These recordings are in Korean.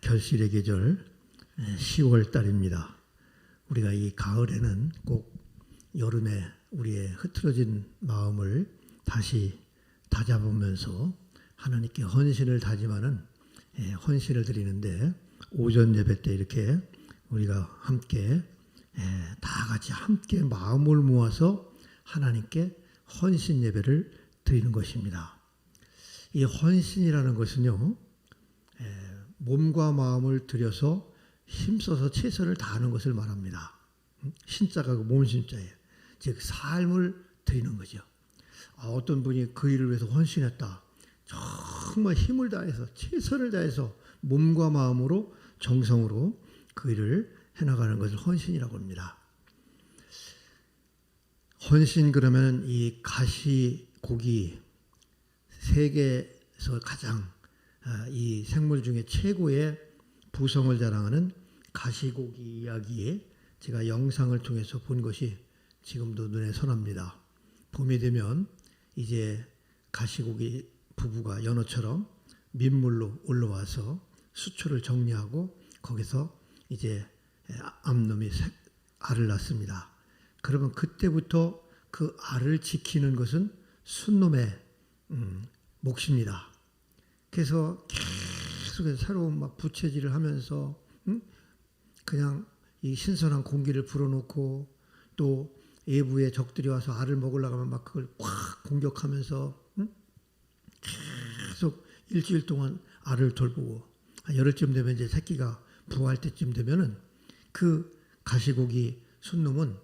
결실의 계절 10월 달입니다. 우리가 이 가을에는 꼭 여름에 우리의 흐트러진 마음을 다시 다잡으면서 하나님께 헌신을 다짐하는 헌신을 드리는데, 오전 예배 때 이렇게 우리가 함께 다 같이 함께 마음을 모아서 하나님께 헌신 예배를 드리는 것입니다. 이 헌신이라는 것은요, 몸과 마음을 들여서 힘써서 최선을 다하는 것을 말합니다. 신자가 몸 신자예요. 즉 삶을 드리는 거죠. 어떤 분이 그 일을 위해서 헌신했다. 정말 힘을 다해서 최선을 다해서 몸과 마음으로 정성으로 그 일을 해나가는 것을 헌신이라고 합니다. 헌신 그러면 이 가시고기, 세계에서 가장 이 생물 중에 최고의 부성을 자랑하는 가시고기 이야기에 제가 영상을 통해서 본 것이 지금도 눈에 선합니다. 봄이 되면 이제 가시고기 부부가 연어처럼 민물로 올라와서 수초를 정리하고 거기서 이제 암놈이 알을 낳습니다. 그러면 그때부터 그 알을 지키는 것은 순놈의 몫입니다. 그래서 계속해서 새로운 막 부채질을 하면서 그냥 이 신선한 공기를 불어넣고, 또 외부의 적들이 와서 알을 먹으려고 하면 막 그걸 꽉 공격하면서 계속 일주일 동안 알을 돌보고, 열흘쯤 되면 이제 새끼가 부화할 때쯤 되면은 그 가시고기 순놈은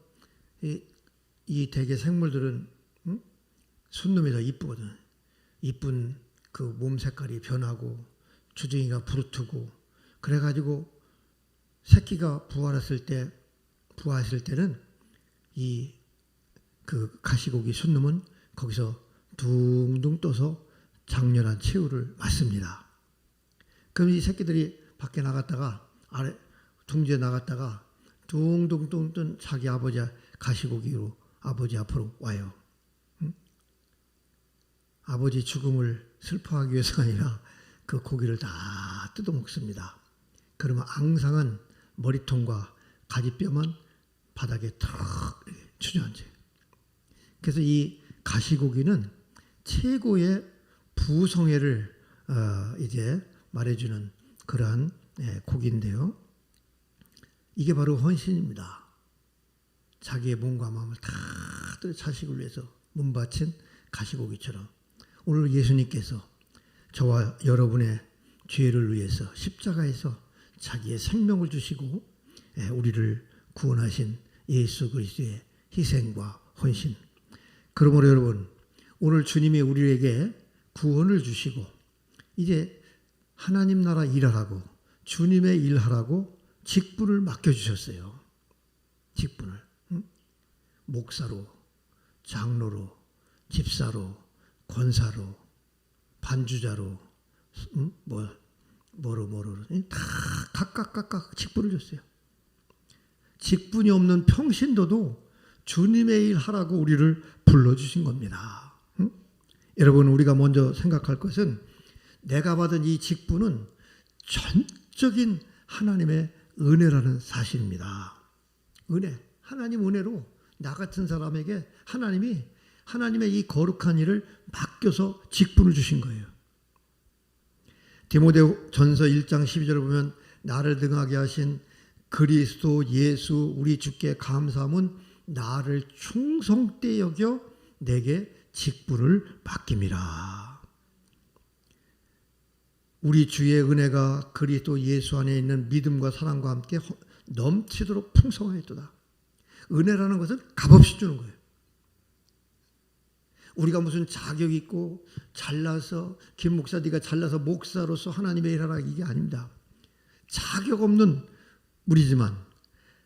이 대개 생물들은 순놈이 더 이쁘거든. 이쁜 그 몸 색깔이 변하고 주둥이가 부르트고, 그래가지고 새끼가 부화했을 때는 이 그 가시고기 순놈은 거기서 둥둥 떠서 장렬한 최후를 맞습니다. 그럼 이 새끼들이 밖에 나갔다가 아래 둥지에 나갔다가 둥둥둥 뜬 자기 아버지 가시고기로 아버지 앞으로 와요. 아버지 죽음을 슬퍼하기 위해서가 아니라 그 고기를 다 뜯어먹습니다. 그러면 앙상한 머리통과 가지뼈만 바닥에 턱 주저앉아요. 그래서 이 가시고기는 최고의 부성애를 이제 말해주는 그러한 고기인데요. 이게 바로 헌신입니다. 자기의 몸과 마음을 다 자식을 위해서 몸바친 가시고기처럼 오늘 예수님께서 저와 여러분의 죄를 위해서 십자가에서 자기의 생명을 주시고 우리를 구원하신 예수 그리스도의 희생과 헌신. 그러므로 여러분, 오늘 주님이 우리에게 구원을 주시고 이제 하나님 나라 일하라고, 주님의 일하라고 직분을 맡겨주셨어요. 직분을. 목사로, 장로로, 집사로, 권사로, 반주자로, 뭐로 다 각각 직분을 줬어요. 직분이 없는 평신도도 주님의 일 하라고 우리를 불러주신 겁니다. 여러분, 우리가 먼저 생각할 것은 내가 받은 이 직분은 전적인 하나님의 은혜라는 사실입니다. 은혜, 하나님 은혜로 나 같은 사람에게 하나님이 하나님의 이 거룩한 일을 맡겨서 직분을 주신 거예요. 디모데 전서 1장 12절을 보면 나를 등하게 하신 그리스도 예수 우리 주께 감사함은 나를 충성되이 여겨 내게 직분을 맡김이라. 우리 주의 은혜가 그리스도 예수 안에 있는 믿음과 사랑과 함께 넘치도록 풍성하였도다. 은혜라는 것은 값없이 주는 거예요. 우리가 무슨 자격 있고 잘나서 김 목사 네가 잘나서 목사로서 하나님의 일하라 이게 아닙니다. 자격 없는 우리지만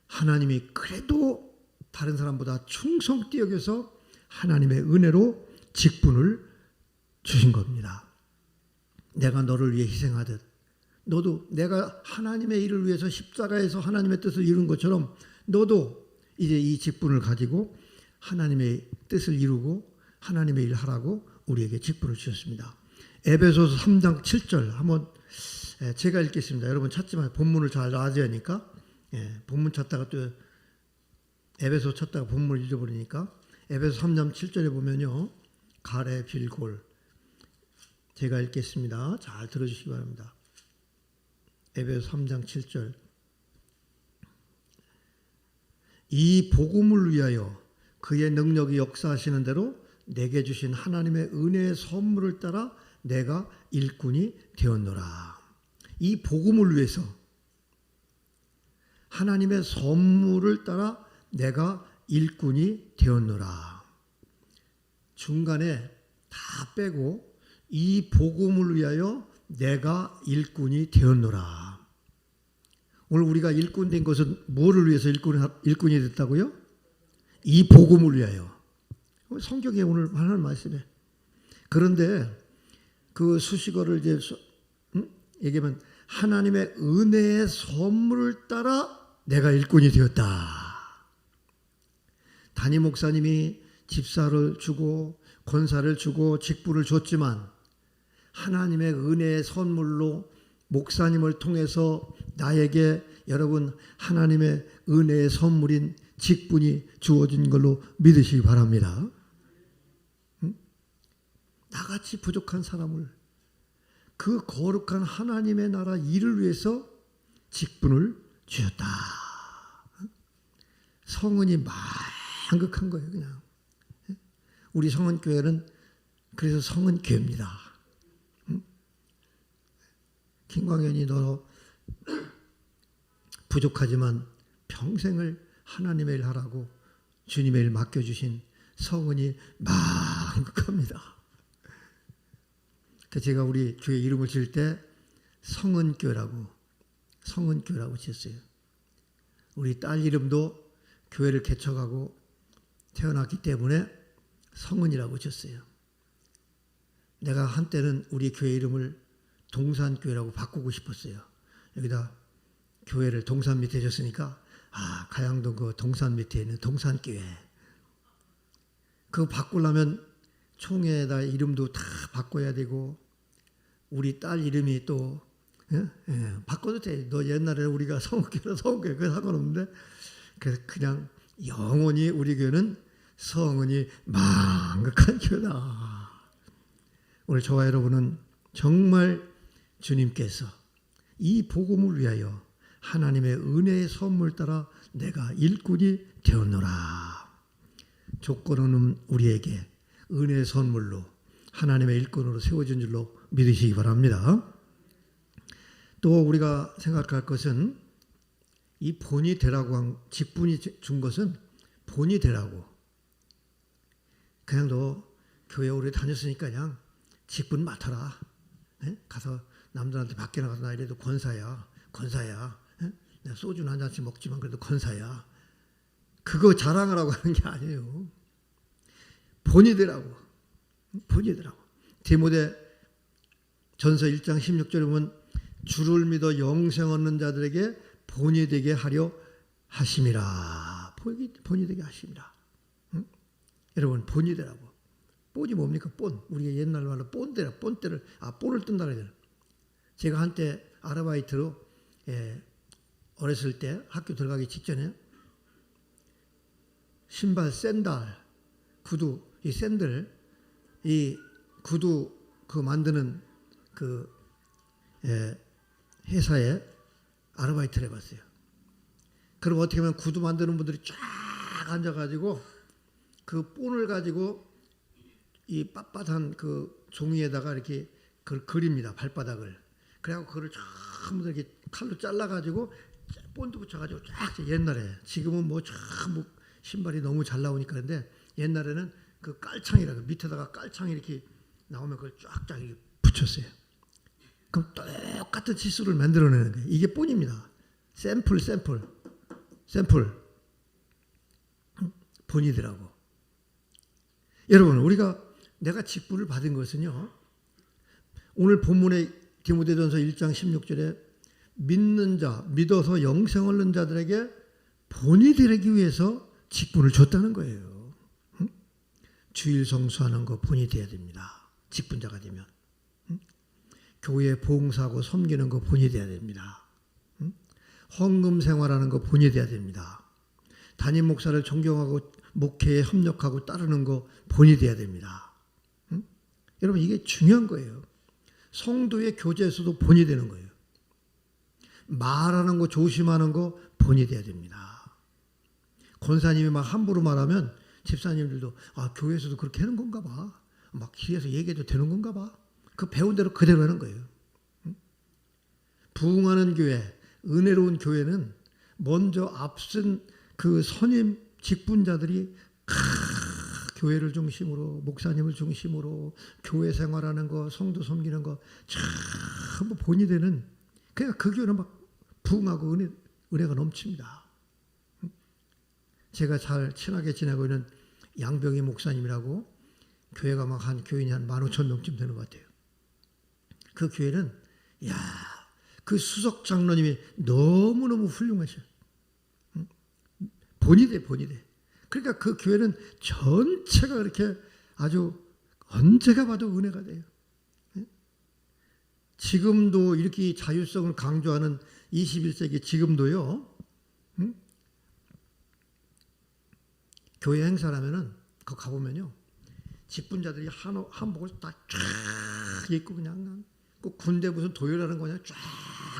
하나님이 그래도 다른 사람보다 충성되이 여겨서 하나님의 은혜로 직분을 주신 겁니다. 내가 너를 위해 희생하듯 너도 내가 하나님의 일을 위해서 십자가에서 하나님의 뜻을 이룬 것처럼 너도 이제 이 직분을 가지고 하나님의 뜻을 이루고 하나님의 일을 하라고 우리에게 직분을 주셨습니다. 에베소서 3장 7절 한번 제가 읽겠습니다. 여러분 찾지만 본문을 잘 놔줘야 하니까. 본문 찾다가 또 에베소 찾다가 본문을 잊어버리니까. 에베소 3장 7절에 보면요. 가래 빌골. 제가 읽겠습니다. 잘 들어주시기 바랍니다. 에베소 3장 7절. 이 복음을 위하여 그의 능력이 역사하시는 대로 내게 주신 하나님의 은혜의 선물을 따라 내가 일꾼이 되었노라. 이 복음을 위해서 하나님의 선물을 따라 내가 일꾼이 되었노라. 중간에 다 빼고 이 복음을 위하여 내가 일꾼이 되었노라. 오늘 우리가 일꾼 된 것은 뭐를 위해서 일꾼이 됐다고요? 이 복음을 위하여. 성경에 오늘 하나님 말씀에. 그런데 그 수식어를 이제 얘기하면 하나님의 은혜의 선물을 따라 내가 일꾼이 되었다. 담임 목사님이 집사를 주고 권사를 주고 직분을 줬지만 하나님의 은혜의 선물로 목사님을 통해서 나에게 여러분 하나님의 은혜의 선물인 직분이 주어진 걸로 믿으시기 바랍니다. 나같이 부족한 사람을 그 거룩한 하나님의 나라 일을 위해서 직분을 주셨다. 성은이 만극한 거예요. 그냥 우리 성은교회는 그래서 성은교회입니다. 김광현이 너 부족하지만 평생을 하나님의 일 하라고 주님의 일 맡겨주신 성은이 만극합니다. 제가 우리 교회 이름을 지을 때 성은교회라고 지었어요. 우리 딸 이름도 교회를 개척하고 태어났기 때문에 성은이라고 지었어요. 내가 한때는 우리 교회 이름을 동산교회라고 바꾸고 싶었어요. 여기다 교회를 동산 밑에 줬으니까 가양동 그 동산 밑에 있는 동산교회. 그거 바꾸려면 총회에다 이름도 다 바꿔야 되고 우리 딸 이름이 또 바꿔도 돼. 너 옛날에 우리가 성은교회 그거 상관없는데 그래서 그냥 영원히 우리 교회는 성은이 만극한 교회다. 오늘 저와 여러분은 정말 주님께서 이 복음을 위하여 하나님의 은혜의 선물 따라 내가 일꾼이 되었노라. 조건은 우리에게 은혜의 선물로 하나님의 일꾼으로 세워진 줄로 믿으시기 바랍니다. 또 우리가 생각할 것은 이 본이 되라고 한 직분이 준 것은 본이 되라고. 그냥 너 교회 오래 다녔으니까 그냥 직분 맡아라. 가서 남들한테 밖에 나가서 나 이래도 권사야. 내가 소주는 한 잔씩 먹지만 그래도 권사야. 그거 자랑을 하고 하는 게 아니에요. 본이 되라고. 디모데 전서 1장 16절에 보면 주를 믿어 영생 얻는 자들에게 본이 되게 하려 하심이라. 본이 되게 하심이라. 응? 여러분 본이 되라고. 본이 뭡니까? 본. 우리가 옛날 말로 본대를 본을 뜬다 그래요. 제가 한때 아르바이트로 어렸을 때 학교 들어가기 직전에 신발, 샌들, 구두, 이 샌들, 이 구두 그 만드는 그 회사에 아르바이트를 해봤어요. 그럼 어떻게 하면 구두 만드는 분들이 쫙 앉아가지고 그 본을 가지고 이 빳빳한 그 종이에다가 이렇게 그걸 그립니다. 발바닥을. 그래갖고 그걸 전부 이렇게 칼로 잘라가지고 본드 붙여가지고 쫙 옛날에 지금은 뭐 전부 신발이 너무 잘 나오니까 그런데 옛날에는 그 깔창이라고 밑에다가 깔창이 이렇게 나오면 그걸 쫙쫙 이렇게 붙였어요. 그럼 똑같은 치수를 만들어내는 거예요. 이게 본입니다. 샘플. 본이더라고. 여러분 우리가 내가 직분을 받은 것은요. 오늘 본문의 디모데전서 1장 16절에 믿는 자, 믿어서 영생 얻는 자들에게 본이 되기 위해서 직분을 줬다는 거예요. 주일 성수하는 거 본이 돼야 됩니다. 직분자가 되면. 교회 봉사하고 섬기는 거 본이 돼야 됩니다. 헌금 생활하는 거 본이 돼야 됩니다. 담임 목사를 존경하고 목회에 협력하고 따르는 거 본이 돼야 됩니다. 여러분 이게 중요한 거예요. 성도의 교제에서도 본이 되는 거예요. 말하는 거 조심하는 거 본이 돼야 됩니다. 권사님이 막 함부로 말하면 집사님들도 교회에서도 그렇게 하는 건가 봐. 막 길에서 얘기해도 되는 건가 봐. 그 배운 대로 그대로 하는 거예요. 부흥하는 교회, 은혜로운 교회는 먼저 앞선 그 선임 직분자들이 교회를 중심으로 목사님을 중심으로 교회 생활하는 거 성도 섬기는 거 전부 본이 되는 그러니까 그 교회는 막 부흥하고 은혜가 넘칩니다. 제가 잘 친하게 지내고 있는 양병희 목사님이라고 교회가 막 한 교인이 한 15,000명쯤 되는 것 같아요. 그 교회는 그 수석 장로님이 너무너무 훌륭하셔요. 본이 돼. 그러니까 그 교회는 전체가 그렇게 아주 언제가 봐도 은혜가 돼요. 지금도 이렇게 자율성을 강조하는 21세기 지금도요. 교회 행사라면은 그 가보면요. 직분자들이 한복을 딱 쫙 입고 그냥 꼭 군대 무슨 도열하는 거냐 쫙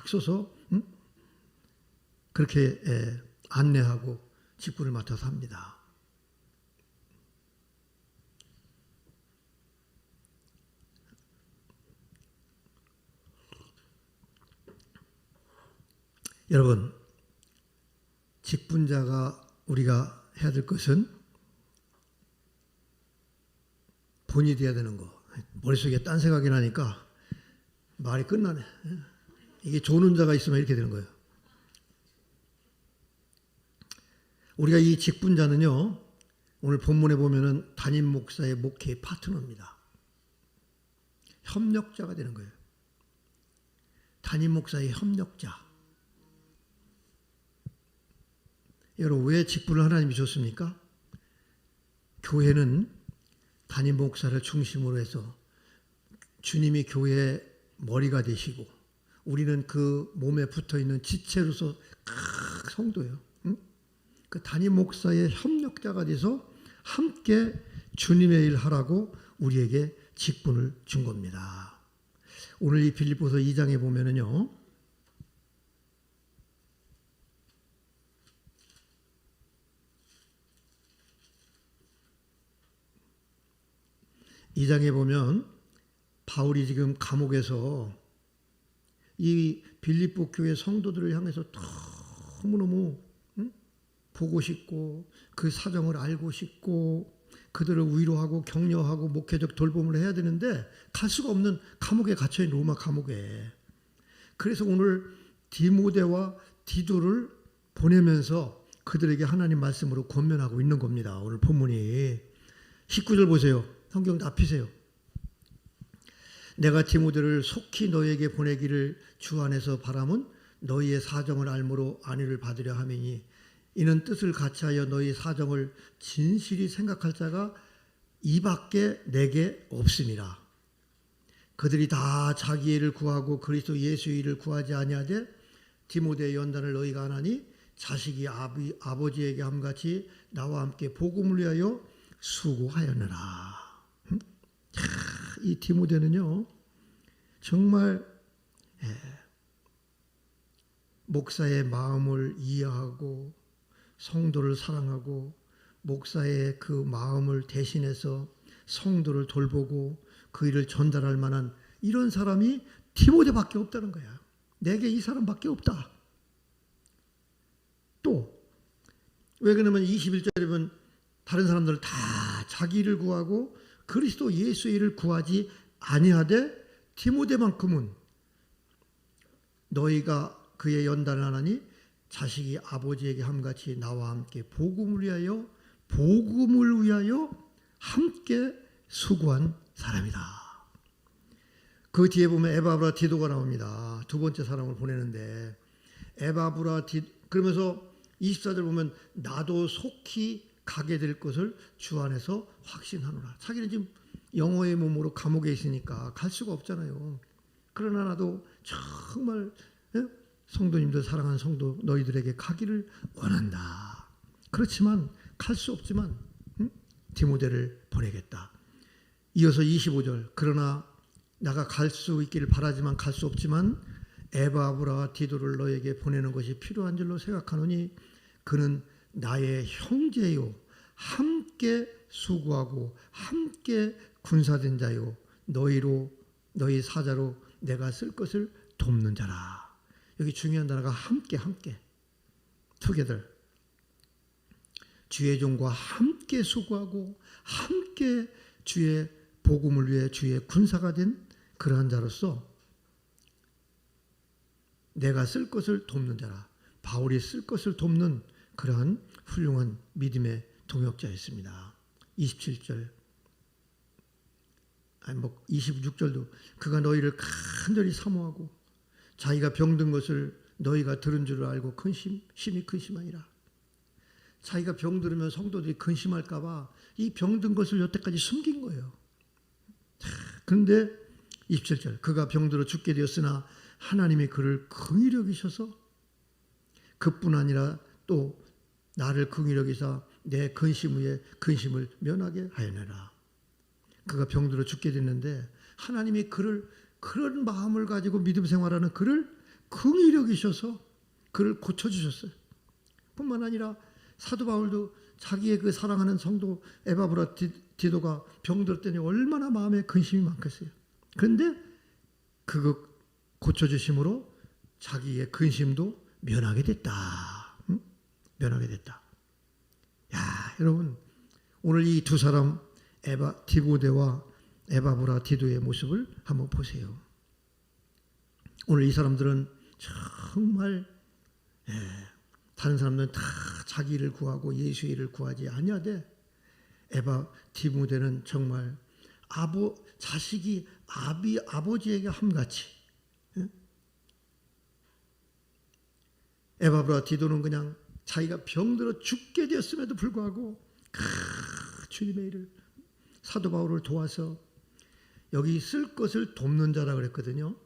써서 그렇게 안내하고 직분을 맡아서 합니다. 여러분, 직분자가 우리가 해야 될 것은 본이 돼야 되는 거. 머릿속에 딴 생각이 나니까 말이 끝나네. 이게 조는 자가 있으면 이렇게 되는 거예요. 우리가 이 직분자는요, 오늘 본문에 보면은 담임 목사의 목회의 파트너입니다. 협력자가 되는 거예요. 담임 목사의 협력자. 여러분, 왜 직분을 하나님이 줬습니까? 교회는 담임 목사를 중심으로 해서 주님이 교회의 머리가 되시고 우리는 그 몸에 붙어있는 지체로서 성도예요. 그 담임 목사의 협력자가 돼서 함께 주님의 일 하라고 우리에게 직분을 준 겁니다. 오늘 이 빌립보서 2장에 보면은요. 이 장에 보면 바울이 지금 감옥에서 이 빌립보 교회 성도들을 향해서 너무너무 보고 싶고 그 사정을 알고 싶고 그들을 위로하고 격려하고 목회적 돌봄을 해야 되는데 갈 수가 없는 감옥에 갇혀있는 로마 감옥에. 그래서 오늘 디모데와 디도를 보내면서 그들에게 하나님 말씀으로 권면하고 있는 겁니다. 오늘 본문이 19절 보세요. 성경 다 펴세요. 내가 디모데를 속히 너에게 보내기를 주 안에서 바람은 너희의 사정을 알므로 안위를 받으려 함이니 이는 뜻을 같이하여 너희 사정을 진실이 생각할 자가 이밖에 내게 없음이라. 그들이 다 자기 일을 구하고 그리스도 예수의 일을 구하지 아니하되 디모데의 연단을 너희가 안 하니 자식이 아버지에게 함같이 나와 함께 복음을 위하여 수고하였느라. 이 디모데는요 정말 목사의 마음을 이해하고 성도를 사랑하고 목사의 그 마음을 대신해서 성도를 돌보고 그 일을 전달할 만한 이런 사람이 디모데밖에 없다는 거야. 내게 이 사람밖에 없다. 또 왜 그러냐면 21절에 보면 다른 사람들은 다 자기 일을 구하고 그리스도 예수의 일을 구하지 아니하되 디모데만큼은 너희가 그의 연단을 하나니 자식이 아버지에게 함같이 나와 함께 복음을 위하여 함께 수고한 사람이다. 그 뒤에 보면 에바브라 디도가 나옵니다. 두 번째 사람을 보내는데 에바브라 디도 그러면서 24절 보면 나도 속히 가게 될 것을 주 안에서 확신하노라. 자기는 지금 영어의 몸으로 감옥에 있으니까 갈 수가 없잖아요. 그러나 나도 정말 성도님들 사랑하는 성도 너희들에게 가기를 원한다. 그렇지만 갈 수 없지만 디모데를 보내겠다. 이어서 25절 그러나 나가 갈 수 있기를 바라지만 갈 수 없지만 에바브라와 디도를 너에게 보내는 것이 필요한 줄로 생각하노니 그는 나의 형제요 함께 수고하고 함께 군사된 자요 너희 사자로 내가 쓸 것을 돕는 자라. 여기 중요한 단어가 함께 together. 주의 종과 함께 수고하고 함께 주의 복음을 위해 주의 군사가 된 그러한 자로서 내가 쓸 것을 돕는 자라. 바울이 쓸 것을 돕는 그러한 훌륭한 믿음의 동역자였습니다. 27절 26절도 그가 너희를 간절히 사모하고 자기가 병든 것을 너희가 들은 줄 알고 심히 근심하니라. 자기가 병들으면 성도들이 근심할까 봐 이 병든 것을 여태까지 숨긴 거예요. 그런데 27절 그가 병들어 죽게 되었으나 하나님이 그를 긍휼히 여기셔서 그뿐 아니라 또 나를 긍휼히 여기사 내 근심 위에 근심을 면하게 하였느라. 그가 병들어 죽게 됐는데 하나님이 그를 그런 마음을 가지고 믿음 생활하는 그를 긍휼히 여기셔서 그를 고쳐주셨어요. 뿐만 아니라 사도 바울도 자기의 그 사랑하는 성도 에바브라 디도가 병들었더니 얼마나 마음에 근심이 많겠어요. 그런데 그거 고쳐주심으로 자기의 근심도 면하게 됐다. 면하게 됐다. 야, 여러분 오늘 이 두 사람 디모데와 에바브라 디도의 모습을 한번 보세요. 오늘 이 사람들은 정말 다른 사람들은 다 자기 일을 구하고 예수의 일을 구하지 아니하되 디모데는 정말 자식이 아버지에게 함같이 에바브라 디도는 그냥 자기가 병들어 죽게 되었음에도 불구하고 주님의 일을 사도 바울을 도와서 여기 쓸 것을 돕는 자라 그랬거든요.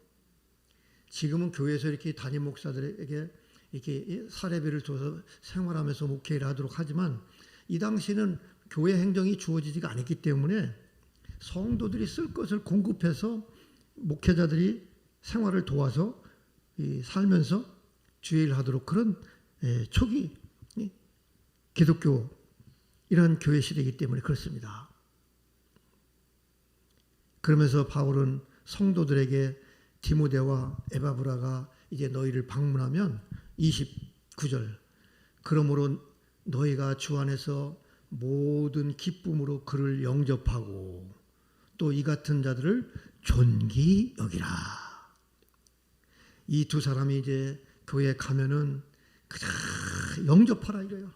지금은 교회에서 이렇게 담임 목사들에게 이렇게 사례비를 줘서 생활하면서 목회를 하도록 하지만 이 당시는 교회 행정이 주어지지가 않았기 때문에 성도들이 쓸 것을 공급해서 목회자들이 생활을 도와서 살면서 주의 일을 하도록 그런 초기 기독교 이런 교회 시대이기 때문에 그렇습니다. 그러면서 바울은 성도들에게 디모데와 에바브라가 이제 너희를 방문하면 29절 그러므로 너희가 주 안에서 모든 기쁨으로 그를 영접하고 또 이 같은 자들을 존귀 여기라. 이 두 사람이 이제 교회에 가면은 영접하라 이래요.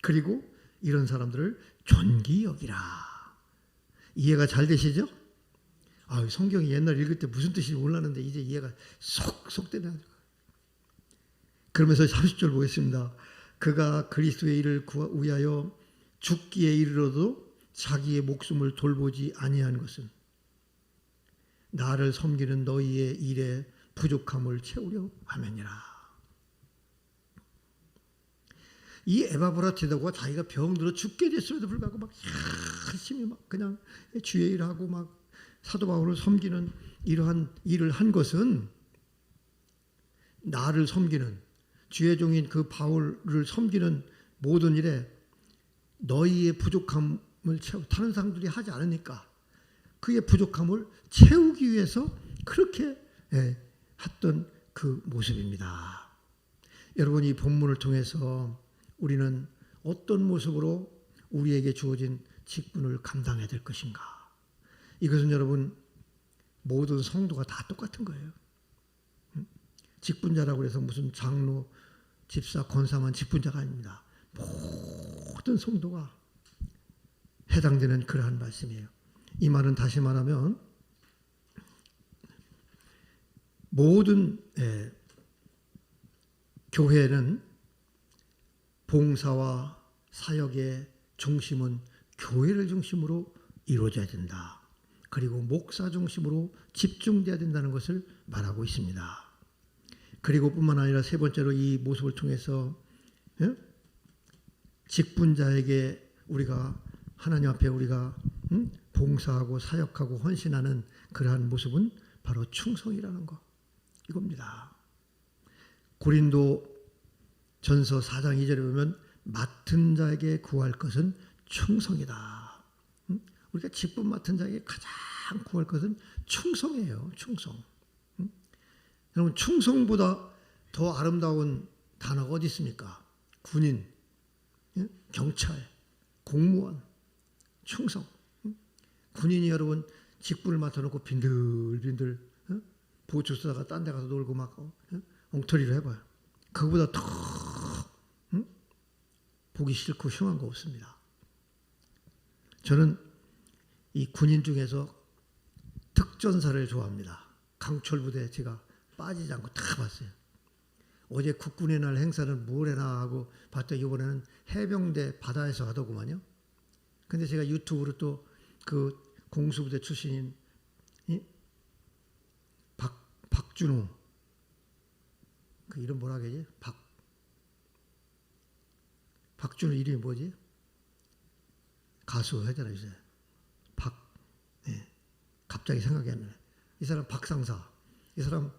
그리고 이런 사람들을 존귀 여기라. 이해가 잘 되시죠? 성경이 옛날 읽을 때 무슨 뜻인지 몰랐는데 이제 이해가 쏙 되네. 그러면서 30절 보겠습니다. 그가 그리스도의 일을 위하여 죽기에 이르러도 자기의 목숨을 돌보지 아니한 것은 나를 섬기는 너희의 일에 부족함을 채우려 하면이라. 이 에바브라 디도가 자기가 병들어 죽게 됐음에도 불구하고 막 열심히 막 그냥 주의 일하고 막 사도 바울을 섬기는 이러한 일을 한 것은 나를 섬기는 주의 종인 그 바울을 섬기는 모든 일에 너희의 부족함을 다른 사람들이 하지 않으니까 그의 부족함을 채우기 위해서 그렇게 했던 그 모습입니다. 여러분 이 본문을 통해서 우리는 어떤 모습으로 우리에게 주어진 직분을 감당해야 될 것인가? 이것은 여러분 모든 성도가 다 똑같은 거예요. 직분자라고 해서 무슨 장로, 집사, 권사만 직분자가 아닙니다. 모든 성도가 해당되는 그러한 말씀이에요. 이 말은 다시 말하면 모든 교회는 봉사와 사역의 중심은 교회를 중심으로 이루어져야 된다. 그리고 목사 중심으로 집중돼야 된다는 것을 말하고 있습니다. 그리고 뿐만 아니라 세 번째로 이 모습을 통해서 직분자에게 우리가 하나님 앞에 우리가 봉사하고 사역하고 헌신하는 그러한 모습은 바로 충성이라는 것, 이겁니다. 고린도 전서 4장 2절에 보면 맡은 자에게 구할 것은 충성이다. 우리가 직분 맡은 자에게 가장 구할 것은 충성이에요. 충성. 여러분, 충성보다 더 아름다운 단어가 어디 있습니까? 군인, 경찰, 공무원, 충성. 군인이 여러분 직분을 맡아놓고 빈들빈들 보초 쓰다가 딴 데 가서 놀고 막 엉터리를 해봐요. 그거보다 더 보기 싫고 흉한 거 없습니다. 저는 이 군인 중에서 특전사를 좋아합니다. 강철부대 제가 빠지지 않고 다 봤어요. 어제 국군의 날 행사는 뭘 해나 하고 봤더니 이번에는 해병대 바다에서 하더구만요. 근데 제가 유튜브로 또 그 공수부대 출신인 박준호, 그 이름 뭐라 그러지? 박준호 이름이 뭐지? 가수 하잖아요, 이제. 갑자기 생각이 안 나네. 이 사람 박상사. 이 사람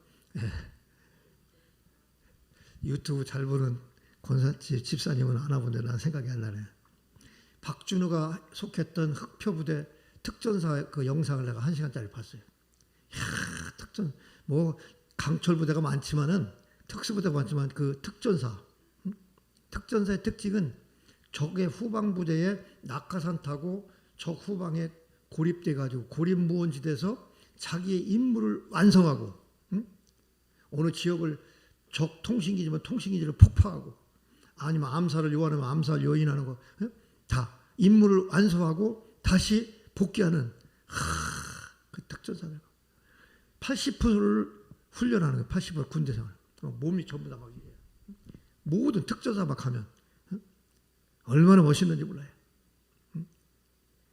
유튜브 잘 보는 권사집 집사님은 아나 본데 난 생각이 안 나네. 박준호가 속했던 흑표부대 특전사 그 영상을 내가 1시간짜리 봤어요. 이야, 특전 뭐 강철부대가 많지만은 특수부대가 많지만 그 특전사의 특징은 적의 후방부대에 낙하산 타고 적 후방에 고립돼 가지고 고립무원지대에서 자기의 임무를 완성하고 어느 지역을 적 통신기지면 통신기지를 폭파하고 아니면 암살을 요하면 암살 요인하는 거 다 임무를 완수하고 다시 복귀하는 그 특전사들 80%를 훈련하는 거예요. 80% 군대 생활. 몸이 전부 다 막 모든 특전사 막 하면 얼마나 멋있는지 몰라요.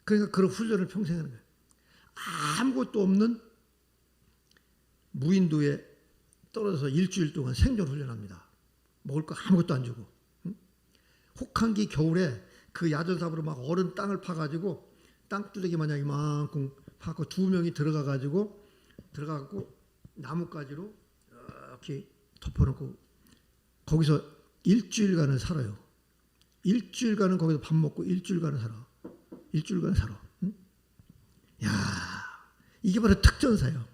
그러니까 그런 훈련을 평생 하는 거예요. 아무것도 없는 무인도에 떨어져서 일주일 동안 생존 훈련합니다. 먹을 거 아무것도 안 주고. 혹한기 겨울에 그 야전삽으로 막 얼은 땅을 파가지고 땅두더기 마냥 이만큼 파고 2명이 들어가가지고 나뭇가지로 이렇게 덮어놓고 거기서 일주일간을 살아요. 일주일간은 거기서 밥 먹고 일주일간을 살아. 응? 야, 이게 바로 특전사예요.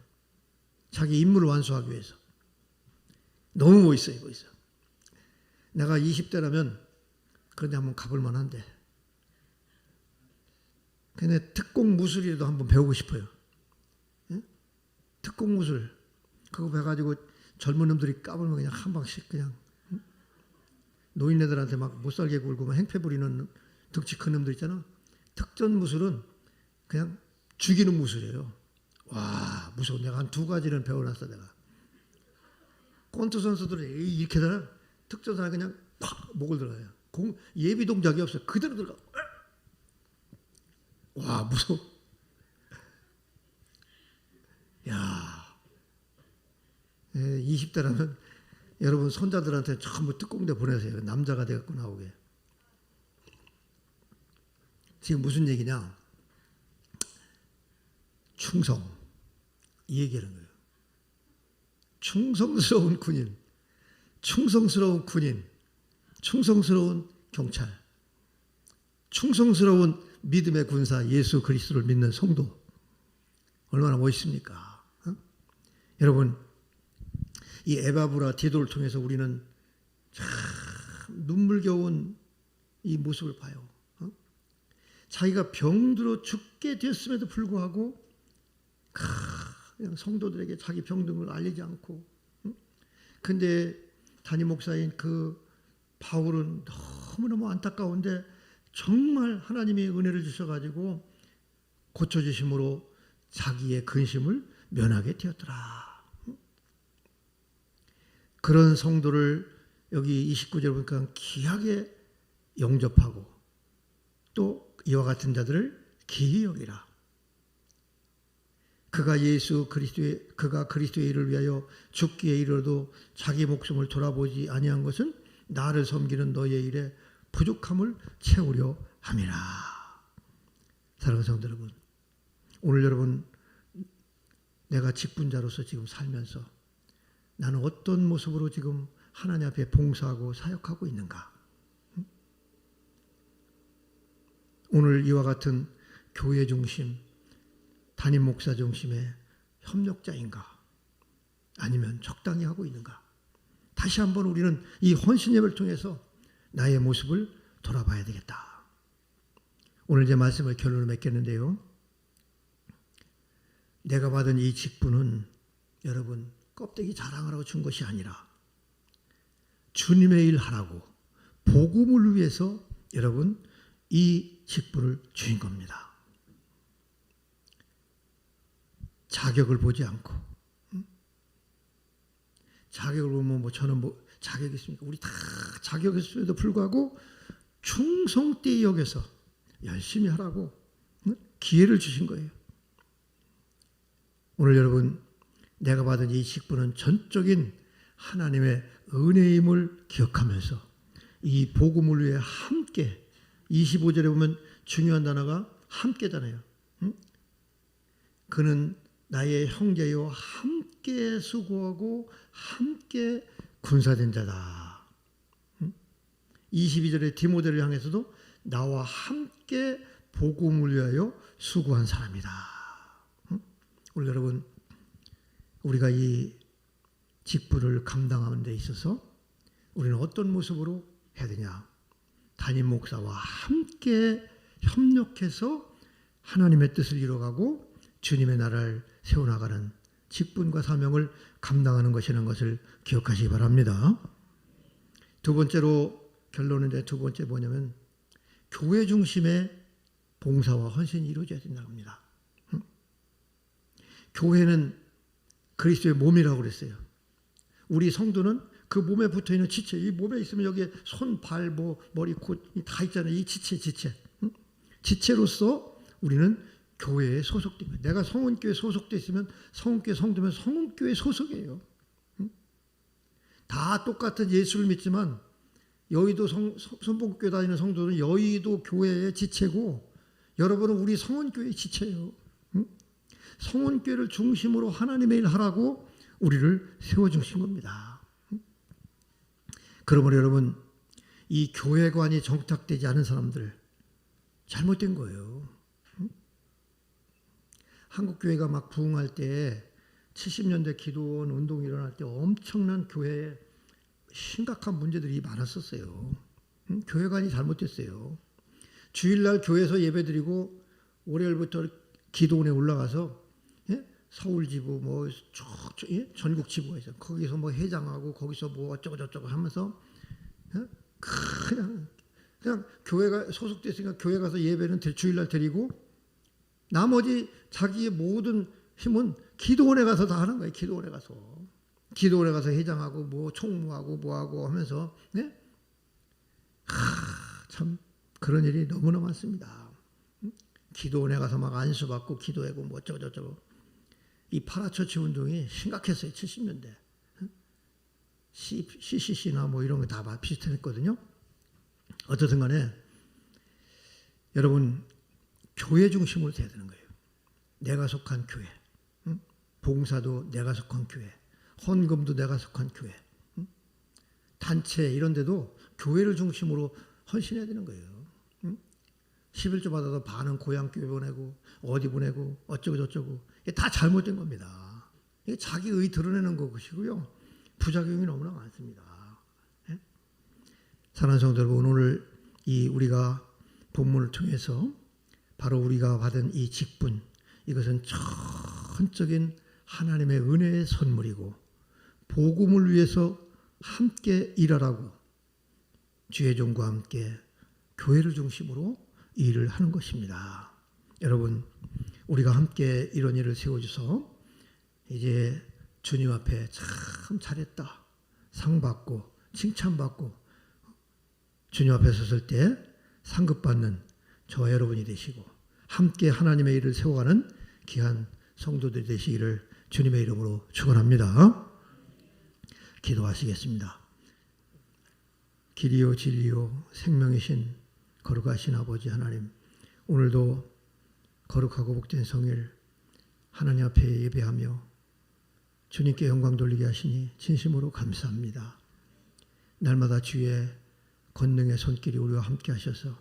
자기 임무를 완수하기 위해서. 너무 멋있어요. 내가 20대라면 그런데 한번 가볼 만한데. 근데 특공 무술이라도 한번 배우고 싶어요. 응? 특공 무술. 그거 배가지고 젊은 놈들이 까불면 그냥 한 방씩 그냥 노인네들한테 막 못살게 굴고 막 행패 부리는 덩치 큰 놈들 있잖아. 특전 무술은 그냥 죽이는 무술이에요. 와, 무서워. 내가 한 2가지는 배워놨어, 내가. 권투 선수들은 이렇게 되나? 특전사는 그냥 팍 목을 들어가요. 예비 동작이 없어요. 그대로 들어가. 와, 무서워. 야, 20대라면 여러분 손자들한테 전부 특공대 보내세요. 남자가 돼갖고 나오게. 지금 무슨 얘기냐? 충성. 이 얘기하는 거예요. 충성스러운 군인, 충성스러운 경찰, 충성스러운 믿음의 군사 예수 그리스도를 믿는 성도. 얼마나 멋있습니까? 여러분, 이 에바브라 디도를 통해서 우리는 참 눈물겨운 이 모습을 봐요. 자기가 병들어 죽게 되었음에도 불구하고 그냥 성도들에게 자기 병등을 알리지 않고. 근데 담임 목사인 그 바울은 너무너무 안타까운데 정말 하나님의 은혜를 주셔가지고 고쳐주심으로 자기의 근심을 면하게 되었더라. 그런 성도를 여기 29절 보니까 귀하게 영접하고 또 이와 같은 자들을 기히 여기라. 그가 그리스도의 일을 위하여 죽기에 이르러도 자기 목숨을 돌아보지 아니한 것은 나를 섬기는 너의 일에 부족함을 채우려 함이라. 사랑하는 성도 여러분, 오늘 여러분 내가 직분자로서 지금 살면서 나는 어떤 모습으로 지금 하나님 앞에 봉사하고 사역하고 있는가? 오늘 이와 같은 교회 중심, 담임 목사 중심의 협력자인가? 아니면 적당히 하고 있는가? 다시 한번 우리는 이 헌신 예배를 통해서 나의 모습을 돌아봐야 되겠다. 오늘 제 말씀을 결론을 맺겠는데요. 내가 받은 이 직분은 여러분 껍데기 자랑하라고 준 것이 아니라 주님의 일 하라고 복음을 위해서 여러분 이 직분을 주신 겁니다. 자격을 보지 않고, 자격을 보면 저는 자격이 있습니까? 우리 다 자격이 있음에도 불구하고 충성되이 여겨서 열심히 하라고 기회를 주신 거예요. 오늘 여러분 내가 받은 이 직분은 전적인 하나님의 은혜임을 기억하면서 이 복음을 위해 함께, 25절에 보면 중요한 단어가 함께잖아요. 그는 나의 형제요 함께 수고하고 함께 군사된 자다. 22절에 디모데를 향해서도 나와 함께 복음을 위하여 수고한 사람이다. 우리 여러분, 우리가 이 직분을 감당하는 데 있어서 우리는 어떤 모습으로 해야 되냐? 담임 목사와 함께 협력해서 하나님의 뜻을 이루어가고 주님의 나라를 세워나가는 직분과 사명을 감당하는 것이라는 것을 기억하시기 바랍니다. 두 번째로 결론인데, 두 번째 뭐냐면 교회 중심의 봉사와 헌신이 이루어져야 된다고 합니다. 교회는 그리스도의 몸이라고 그랬어요. 우리 성도는 그 몸에 붙어있는 지체, 이 몸에 있으면 여기에 손, 발, 머리, 코 다 있잖아요. 이 지체. 지체로서 우리는 교회에 소속된 거예요. 내가 성은교회에 소속돼 있으면 성은교회 성도면 성은교회 소속이에요. 다 똑같은 예수를 믿지만 여의도 선봉교회 다니는 성도는 여의도 교회의 지체고 여러분은 우리 성은교회의 지체예요. 성은교회를 중심으로 하나님의 일 하라고 우리를 세워주신 겁니다. 그러므로 여러분, 이 교회관이 정착되지 않은 사람들 잘못된 거예요. 한국교회가 막 부흥할 때 70년대 기도원 운동이 일어날 때 엄청난 교회에 심각한 문제들이 많았었어요. 교회관이 잘못됐어요. 주일날 교회에서 예배드리고 월요일부터 기도원에 올라가서 서울 지부 전국 지부가 있어요. 거기서 회장하고 거기서 어쩌고 저쩌고 하면서 그냥 교회가 소속됐으니까 교회 가서 예배는 주일날 드리고 나머지 자기의 모든 힘은 기도원에 가서 다 하는 거예요. 기도원에 가서 회장하고 총무하고 뭐하고 하면서 참 그런 일이 너무나 많습니다. 기도원에 가서 막 안수받고 기도하고 어쩌고 저쩌고. 이 파라처치 운동이 심각했어요. 70년대. CCC나 이런 거 다 비슷했거든요. 어쨌든 간에 여러분 교회 중심으로 돼야 되는 거예요. 내가 속한 교회. 봉사도 내가 속한 교회. 헌금도 내가 속한 교회. 단체 이런 데도 교회를 중심으로 헌신해야 되는 거예요. 11조 받아도 반은 고향 교회 보내고 어디 보내고 어쩌고 저쩌고. 이게 다 잘못된 겁니다. 이게 자기 의 드러내는 것이고요. 부작용이 너무나 많습니다. 사랑하는 성도 여러분, 오늘 우리가 본문을 통해서 바로 우리가 받은 이 직분, 이것은 전적인 하나님의 은혜의 선물이고 복음을 위해서 함께 일하라고 주의 종과 함께 교회를 중심으로 일을 하는 것입니다. 여러분, 우리가 함께 이런 일을 세워줘서 이제 주님 앞에 참 잘했다 상 받고 칭찬받고 주님 앞에 섰을 때 상급받는 저와 여러분이 되시고 함께 하나님의 일을 세워가는 귀한 성도들이 되시기를 주님의 이름으로 축원합니다. 기도하시겠습니다. 길이요 진리요 생명이신 거룩하신 아버지 하나님, 오늘도 거룩하고 복된 성일 하나님 앞에 예배하며 주님께 영광 돌리게 하시니 진심으로 감사합니다. 날마다 주의 권능의 손길이 우리와 함께 하셔서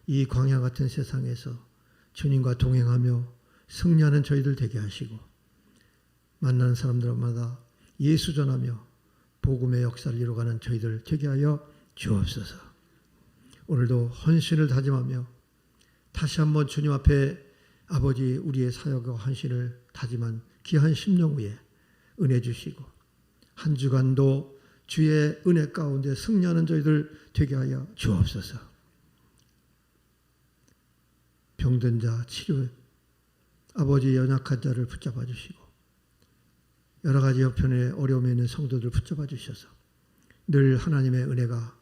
이 광야 같은 세상에서 주님과 동행하며 승리하는 저희들 되게 하시고, 만나는 사람들마다 예수 전하며 복음의 역사를 이루어가는 저희들 되게 하여 주옵소서. 오늘도 헌신을 다짐하며 다시 한번 주님 앞에 아버지 우리의 사역과 헌신을 다짐한 귀한 심령 위에 은혜 주시고, 한 주간도 주의 은혜 가운데 승리하는 저희들 되게 하여 주옵소서. 병든 자 치료, 아버지 연약한 자를 붙잡아 주시고, 여러 가지 여편의 어려움에 있는 성도들 붙잡아 주셔서 늘 하나님의 은혜가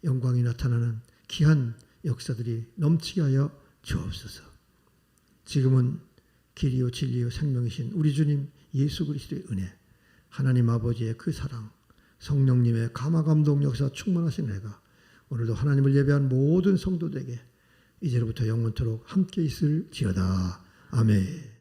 영광이 나타나는 귀한 역사들이 넘치게 하여 주옵소서. 지금은 길이요 진리요 생명이신 우리 주님 예수 그리스도의 은혜, 하나님 아버지의 그 사랑, 성령님의 감화감동 역사 충만하신 은혜가 오늘도 하나님을 예배한 모든 성도들에게 이제로부터 영원토록 함께 있을지어다. 아멘.